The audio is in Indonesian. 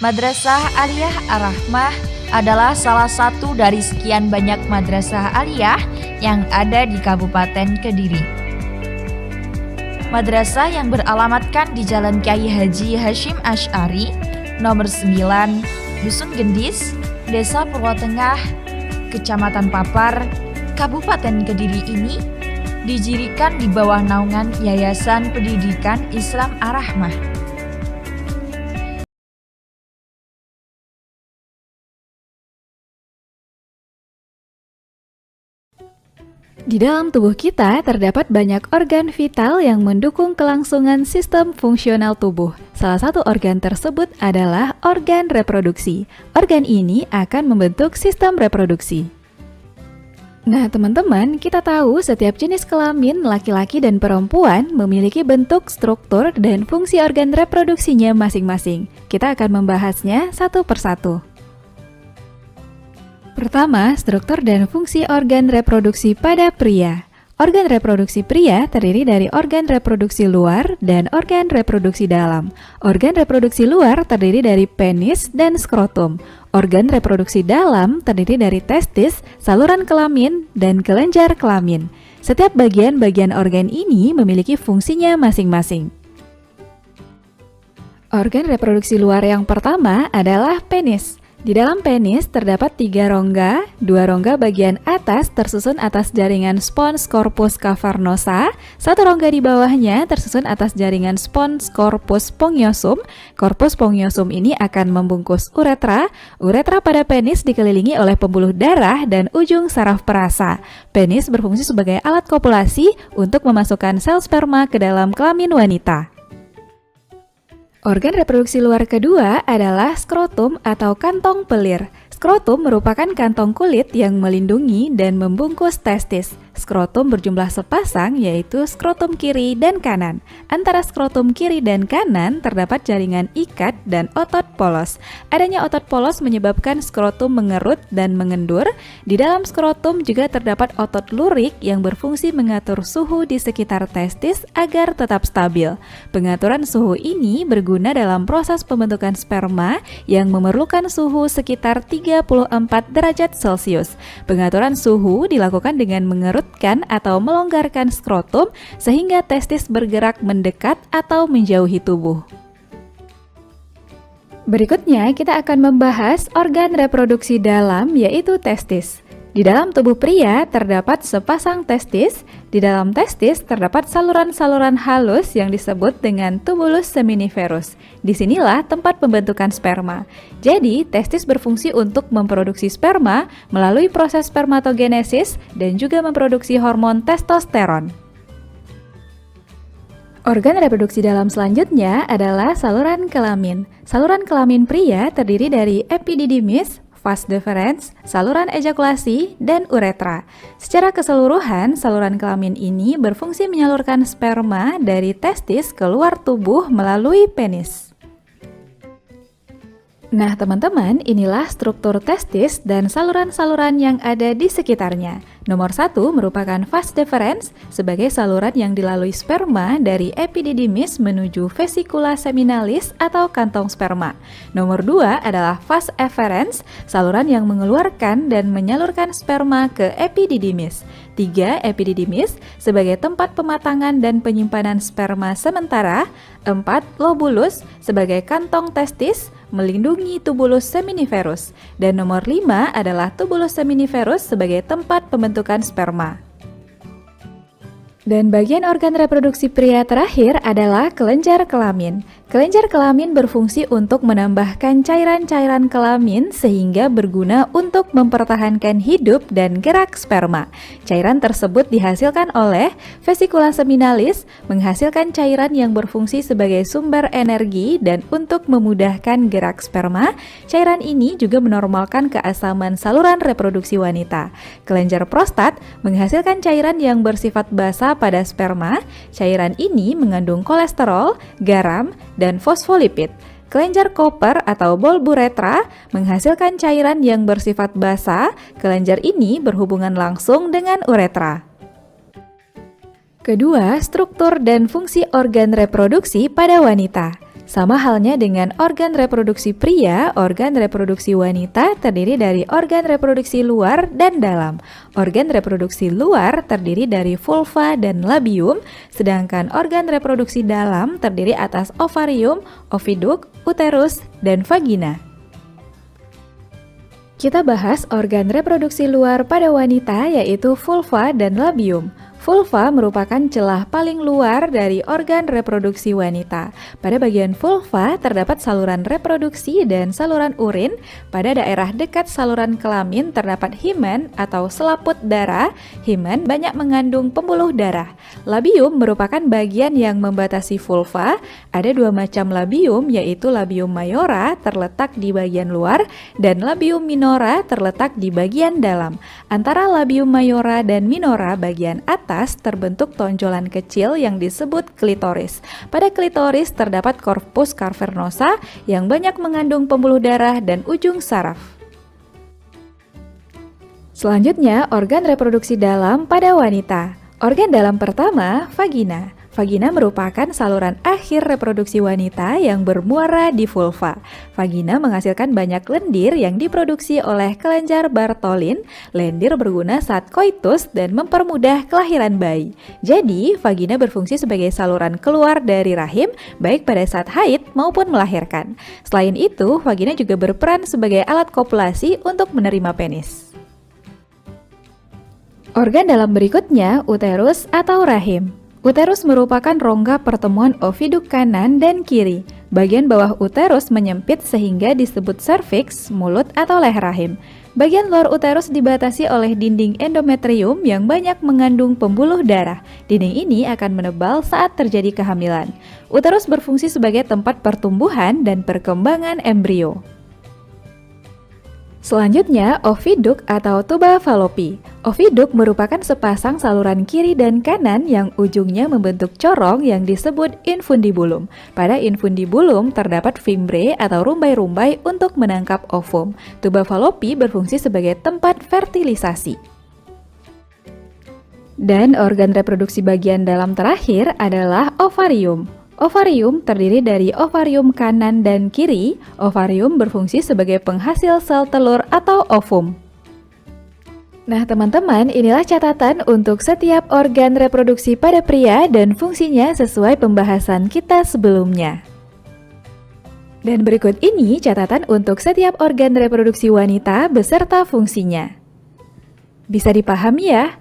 Madrasah Aliyah Ar-Rahmah adalah salah satu dari sekian banyak madrasah aliyah yang ada di Kabupaten Kediri. Madrasah yang beralamatkan di Jalan Kyai Haji Hashim Asy'ari, nomor 9, Dusun Gendis, Desa Purwotengah, Kecamatan Papar, Kabupaten Kediri ini didirikan di bawah naungan Yayasan Pendidikan Islam Ar-Rahmah. Di dalam tubuh kita terdapat banyak organ vital yang mendukung kelangsungan sistem fungsional tubuh. Salah satu organ tersebut adalah organ reproduksi. Organ ini akan membentuk sistem reproduksi. Nah teman-teman, kita tahu setiap jenis kelamin laki-laki dan perempuan memiliki bentuk, struktur, dan fungsi organ reproduksinya masing-masing. Kita akan membahasnya satu persatu. Pertama, struktur dan fungsi organ reproduksi pada pria. Organ reproduksi pria terdiri dari organ reproduksi luar dan organ reproduksi dalam. Organ reproduksi luar terdiri dari penis dan skrotum. Organ reproduksi dalam terdiri dari testis, saluran kelamin, dan kelenjar kelamin. Setiap bagian-bagian organ ini memiliki fungsinya masing-masing. Organ reproduksi luar yang pertama adalah penis. Di dalam penis terdapat 3 rongga, 2 rongga bagian atas tersusun atas jaringan spons corpus cavernosa, 1 rongga di bawahnya tersusun atas jaringan spons corpus spongiosum. Corpus spongiosum ini akan membungkus uretra. Uretra pada penis dikelilingi oleh pembuluh darah dan ujung saraf perasa. Penis berfungsi sebagai alat kopulasi untuk memasukkan sel sperma ke dalam kelamin wanita. Organ reproduksi luar kedua adalah skrotum atau kantong pelir. Skrotum merupakan kantong kulit yang melindungi dan membungkus testis. Skrotum berjumlah sepasang, yaitu skrotum kiri dan kanan. Antara skrotum kiri dan kanan terdapat jaringan ikat dan otot polos. Adanya otot polos menyebabkan skrotum mengerut dan mengendur. Di dalam skrotum juga terdapat otot lurik yang berfungsi mengatur suhu di sekitar testis agar tetap stabil. Pengaturan suhu ini berguna dalam proses pembentukan sperma yang memerlukan suhu sekitar 34 derajat Celcius. Pengaturan suhu dilakukan dengan mengerutkan atau melonggarkan skrotum sehingga testis bergerak mendekat atau menjauhi tubuh. Berikutnya kita akan membahas organ reproduksi dalam, yaitu testis. Di dalam tubuh pria terdapat sepasang testis. Di dalam testis terdapat saluran-saluran halus yang disebut dengan tubulus seminiferus. Disinilah tempat pembentukan sperma. Jadi, testis berfungsi untuk memproduksi sperma melalui proses spermatogenesis dan juga memproduksi hormon testosteron. Organ reproduksi dalam selanjutnya adalah saluran kelamin. Saluran kelamin pria terdiri dari epididymis, vas deferens, saluran ejakulasi, dan uretra. Secara keseluruhan, saluran kelamin ini berfungsi menyalurkan sperma dari testis keluar tubuh melalui penis. Nah teman-teman, inilah struktur testis dan saluran-saluran yang ada di sekitarnya. Nomor 1 merupakan vas deferens sebagai saluran yang dilalui sperma dari epididymis menuju vesicula seminalis atau kantong sperma. Nomor 2 adalah vas efferens, saluran yang mengeluarkan dan menyalurkan sperma ke epididymis. 3. Epididymis sebagai tempat pematangan dan penyimpanan sperma sementara. 4. Lobulus sebagai kantong testis melindungi tubulus seminiferus. Dan nomor 5 adalah tubulus seminiferus sebagai tempat pembentukan sperma. Dan bagian organ reproduksi pria terakhir adalah kelenjar kelamin. Kelenjar kelamin berfungsi untuk menambahkan cairan-cairan kelamin sehingga berguna untuk mempertahankan hidup dan gerak sperma. Cairan tersebut dihasilkan oleh vesicula seminalis, menghasilkan cairan yang berfungsi sebagai sumber energi dan untuk memudahkan gerak sperma. Cairan ini juga menormalkan keasaman saluran reproduksi wanita. Kelenjar prostat menghasilkan cairan yang bersifat basa pada sperma. Cairan ini mengandung kolesterol, garam, dan fosfolipid. Kelenjar koper atau bolburetra menghasilkan cairan yang bersifat basa. Kelenjar ini berhubungan langsung dengan uretra. Kedua, struktur dan fungsi organ reproduksi pada wanita. Sama halnya dengan organ reproduksi pria, organ reproduksi wanita terdiri dari organ reproduksi luar dan dalam. Organ reproduksi luar terdiri dari vulva dan labium, sedangkan organ reproduksi dalam terdiri atas ovarium, oviduk, uterus, dan vagina. Kita bahas organ reproduksi luar pada wanita yaitu vulva dan labium. Vulva merupakan celah paling luar dari organ reproduksi wanita. Pada bagian vulva terdapat saluran reproduksi dan saluran urin. Pada daerah dekat saluran kelamin terdapat himen atau selaput darah. Himen banyak mengandung pembuluh darah. Labium merupakan bagian yang membatasi vulva. Ada dua macam labium, yaitu labium majora terletak di bagian luar dan labium minora terletak di bagian dalam. Antara labium majora dan minora bagian atas terbentuk tonjolan kecil yang disebut klitoris. Pada klitoris terdapat corpus cavernosa yang banyak mengandung pembuluh darah dan ujung saraf. Selanjutnya, organ reproduksi dalam pada wanita. Organ dalam pertama, vagina. Vagina merupakan saluran akhir reproduksi wanita yang bermuara di vulva. Vagina menghasilkan banyak lendir yang diproduksi oleh kelenjar Bartholin. Lendir berguna saat koitus dan mempermudah kelahiran bayi. Jadi, vagina berfungsi sebagai saluran keluar dari rahim, baik pada saat haid maupun melahirkan. Selain itu, vagina juga berperan sebagai alat kopulasi untuk menerima penis. Organ dalam berikutnya, uterus atau rahim. Uterus merupakan rongga pertemuan oviduk kanan dan kiri. Bagian bawah uterus menyempit sehingga disebut serviks, mulut atau leher rahim. Bagian luar uterus dibatasi oleh dinding endometrium yang banyak mengandung pembuluh darah. Dinding ini akan menebal saat terjadi kehamilan. Uterus berfungsi sebagai tempat pertumbuhan dan perkembangan embrio. Selanjutnya, oviduk atau tuba falopi. Oviduk merupakan sepasang saluran kiri dan kanan yang ujungnya membentuk corong yang disebut infundibulum. Pada infundibulum terdapat fimbre atau rumbai-rumbai untuk menangkap ovum. Tuba falopi berfungsi sebagai tempat fertilisasi. Dan organ reproduksi bagian dalam terakhir adalah ovarium. Ovarium terdiri dari ovarium kanan dan kiri. Ovarium berfungsi sebagai penghasil sel telur atau ovum. Nah teman-teman, inilah catatan untuk setiap organ reproduksi pada pria dan fungsinya sesuai pembahasan kita sebelumnya. Dan berikut ini catatan untuk setiap organ reproduksi wanita beserta fungsinya. Bisa dipahami ya?